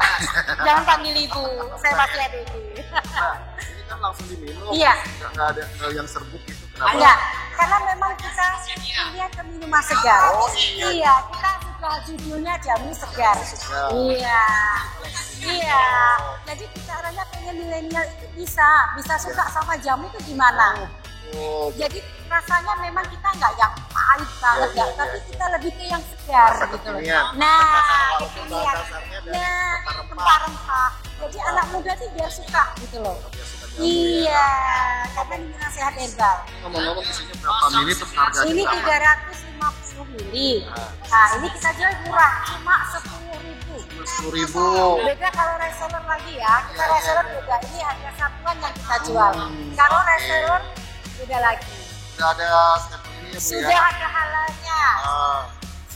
Jangan panggil ibu, saya masih ada ibu. Nah, ini kan langsung diminum. Iya. Nggak ada yang serbuk gitu. Kenapa? Enggak, karena memang kita lihat ke minuman segar. Iya, kita sudah judulnya jamu segar. Iya, iya. Jadi caranya pengen milenial itu bisa suka sama jamu itu gimana? Oh, Jadi rasanya memang kita nggak yang pahit banget ya, tapi kita lebih ke yang segar gitu loh. Nah, kekinian. Nah, rempah-rempah. Jadi anak muda sih biar suka gitu loh. Iya, karena ini nasihat herbal. ngomong-ngomong isinya berapa mili terus harganya Ini berapa? 350 mili. Nah, ini kita jual murah, cuma 10.000. 10.000. Beda kalau reseller lagi ya, kita reseller beda. Ini harga satuan yang kita jual. Kalau reseller beda lagi. Sudah ada stempel ini ya Bu Sudah ya? ada halalnya. Oh,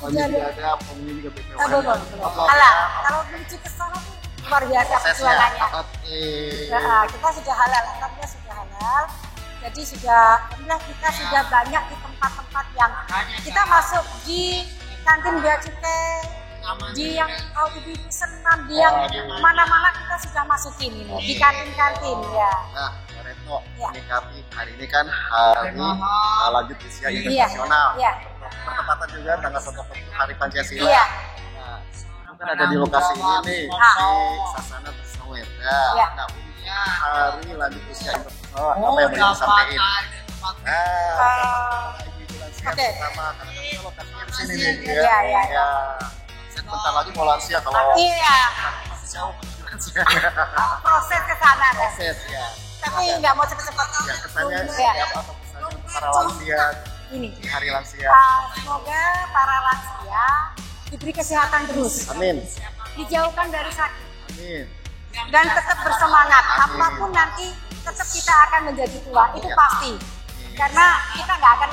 ini juga ada pemilik juga BPOM. Belum. Halal. Kalau menuju ke sana tuh luar biasa perjuangannya. Oke. Nah, kita sudah halal, alhamdulillah sudah halal. Jadi alhamdulillah kita sudah banyak di tempat-tempat yang kita masuk di kantin Bea Cukai, di yang kalau ibu senam, di yang mana-mana kita sudah masukin ini di kantin-kantin ya. Nah, Mbak Retno, Ya. menyikapi hari ini kan hari lanjut usia Iya. internasional. Iya. Bertepatan juga tanggal 1 Oktober Hari Pancasila. Iya. Nah, kamu kan ada di lokasi ini nih, Ah. di Sasana Bersaweda. Iya. Nah, hari lanjut usia internasional, apa yang mau disampaikan? Nah, ibu lansia Oke. pertama, karena kan kita lokasinya di sini nih. Iya, iya. Ya. Saya bentar lagi mau lansia kalau Iya, masih jauh lansia. proses ke sana deh. Proses ya. Tapi nggak mau cepet-cepet. Ya, kesannya Ya. seperti apa atau pesannya untuk para lansia Ini. di hari lansia? Semoga para lansia diberi kesehatan terus, Amin. dijauhkan dari sakit, Amin. dan tetap bersemangat. Amin. Apapun nanti tetap kita akan menjadi tua, itu Ya. pasti. Karena kita nggak akan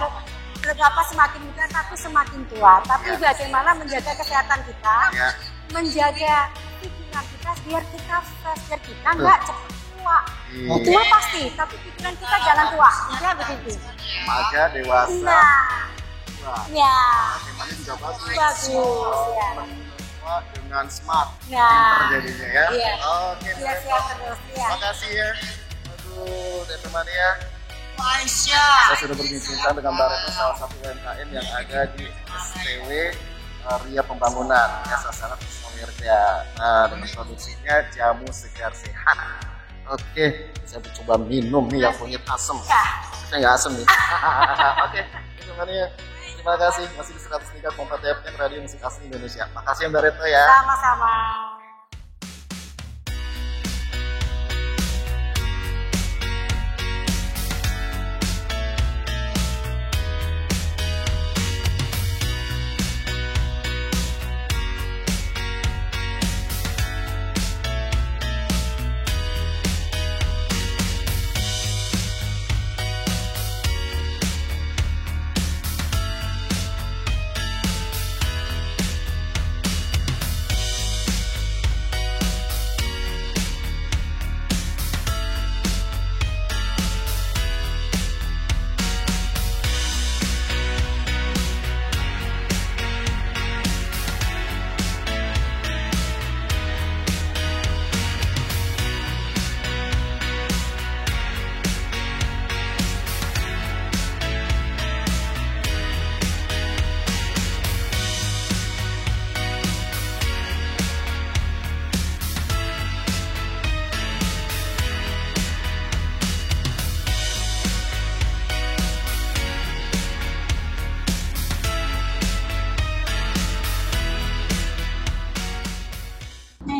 semakin muda tapi semakin tua. Tapi bagaimana menjaga kesehatan kita, Ya. menjaga pikiran kita biar kita fresh, biar kita nggak cepat tua. Iya. Tua pasti, tapi pikiran kita jangan tua. Intinya begitu. Remaja, dewasa, Nah, Ya. Temanya juga bagus. Bagus ya. Menua dengan smart. Nah. Jadinya ya. Iya. Oke. Siap terus ya. Terima kasih ya. Aduh, DP Mania. Saya sudah berbincang dengan Mbak Retno, salah satu UMKM yang ada di STW Ria Pembangunan, ya, Sasana Wisma. Nah, dengan produksinya jamu segar sehat. Oke, saya coba minum nih yang punya asam. Saya nggak asam nih. Oke, DP Mania. Terima kasih masih di 103 Kompas FM Radio Musik Asli Indonesia. Makasih Mbak Retno ya. Sama-sama.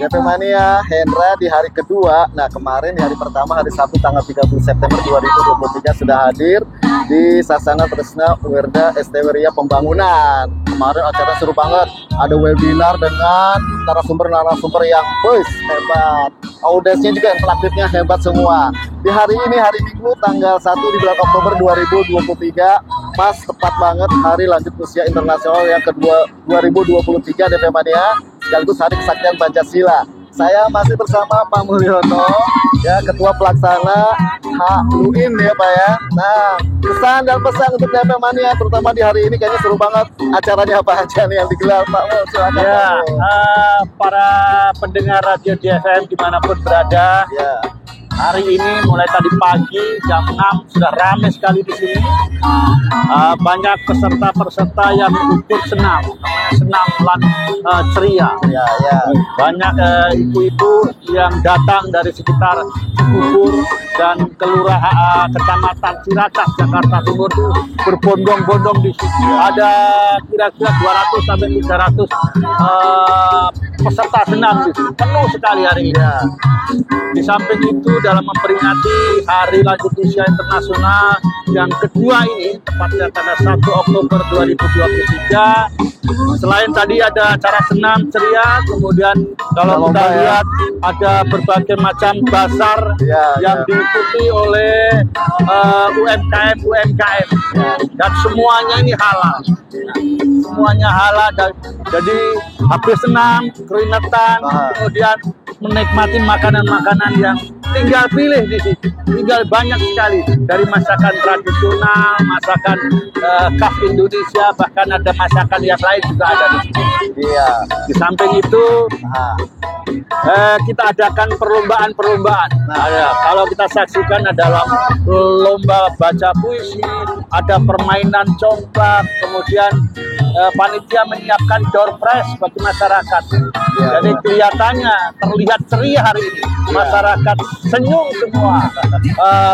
DP Mania, Hendra di hari kedua. Nah, kemarin di hari pertama, hari Sabtu tanggal 30 September 2023 sudah hadir di Sasana Tresna Wirda STW Ria Pembangunan. Kemarin acara seru banget. Ada webinar dengan narasumber-narasumber yang hebat. Audiensnya juga interaktifnya hebat semua. Di hari ini, hari Minggu tanggal 1 di bulan Oktober 2023, pas tepat banget hari lanjut usia internasional yang kedua 2023 DP Mania, sekaligus hari kesaktian Pancasila. Saya masih bersama Pak Mulyono, ya, Ketua Pelaksana HUIN ya Pak ya. Nah, kesan dan pesan untuk DP Mania, terutama di hari ini kayaknya seru banget. Acaranya apa aja nih yang digelar Pak Mul? Silakan. Ya, para pendengar radio DFM dimanapun berada. Ya. Hari ini mulai tadi pagi jam 6 sudah ramai sekali di sini. Banyak peserta-peserta yang ikut senam, senam ceria. Ya, ya. Banyak ibu-ibu yang datang dari sekitar Cibubur dan kelurahan Kecamatan Ciracas Jakarta Timur berbondong-bondong di sini. Ada kira-kira 200 sampai 300 peserta senam di sini. Penuh sekali hari ini. Di samping itu, dalam memperingati Hari Lanjut Usia Internasional yang kedua ini, tepatnya tanggal 1 Oktober 2023, selain tadi ada acara senam ceria, kemudian kalau kita lihat ada berbagai macam bazar yang diikuti oleh UMKM, dan semuanya ini halal. Semuanya halal, jadi habis senam, keringetan, kemudian menikmati makanan-makanan yang tinggal pilih di sini. Tinggal banyak sekali dari masakan tradisional, masakan khas Indonesia, bahkan ada masakan yang lain juga ada di sini. Iya. Di samping itu kita adakan perlombaan-perlombaan. Nah, ya, kalau kita saksikan adalah lomba baca puisi, ada permainan congklak, kemudian panitia menyiapkan door prize bagi masyarakat. Jadi kelihatannya terlihat ceria hari ini. Masyarakat senyum semua,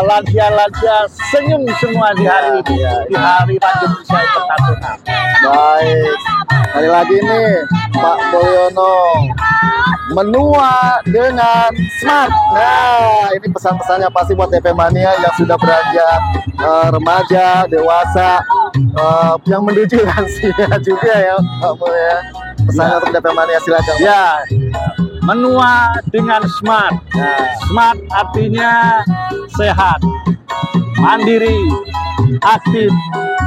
lansia-lansia senyum semua di hari ini, di hari lanjut usia internasional. Baik, sekali lagi nih Pak Mulyono, menua dengan smart. Nah, ini pesan-pesannya pasti buat DP Mania yang sudah beranjak remaja, dewasa, yang menuju lansia juga ya Pak Mul ya. Pesannya untuk DP Mania, silakan. Ya, menua dengan smart. Smart artinya sehat, mandiri, aktif,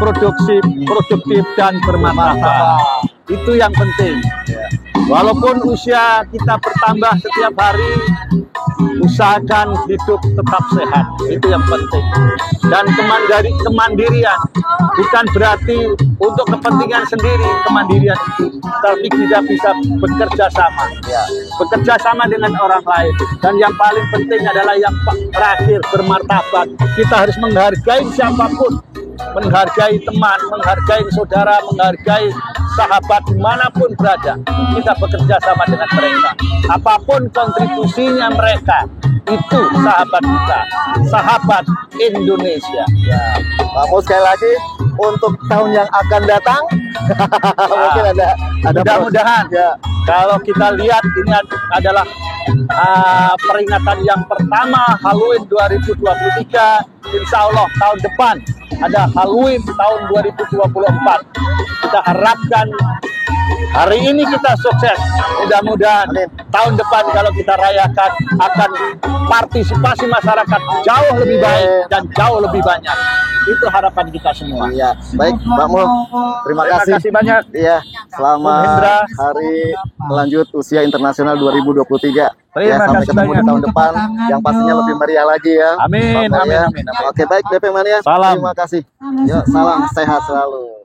produktif dan bermanfaat. Itu yang penting. Walaupun usia kita bertambah setiap hari, usahakan hidup tetap sehat, itu yang penting. Dan kemandirian bukan berarti untuk kepentingan sendiri, kemandirian itu, tapi kita bisa bekerja sama, bekerja sama dengan orang lain. Dan yang paling penting adalah yang terakhir, bermartabat. Kita harus menghargai siapapun, menghargai teman, menghargai saudara, menghargai sahabat dimanapun berada. Kita bekerja sama dengan mereka. Apapun kontribusinya mereka, itu sahabat kita, sahabat Indonesia. Ya, Pak Mus, sekali lagi untuk tahun yang akan datang, mungkin ada mudah-mudahan. Ya. Kalau kita lihat ini adalah peringatan yang pertama Halloween 2023. Insya Allah tahun depan ada Halloween tahun 2024. Kita harapkan hari ini kita sukses. Mudah-mudahan tahun depan kalau kita rayakan akan partisipasi masyarakat jauh lebih baik dan jauh lebih banyak. Itu harapan kita semua. Iya, baik Pak Mul. Terima kasih banyak. Iya, selamat Hari Lanjut Usia Internasional 2023. Sampai ketemu di tahun depan yang pastinya lebih meriah lagi ya. Amin, amin, amin. Oke, baik DP Mania. Salam. Terima kasih. Yuk, salam sehat selalu.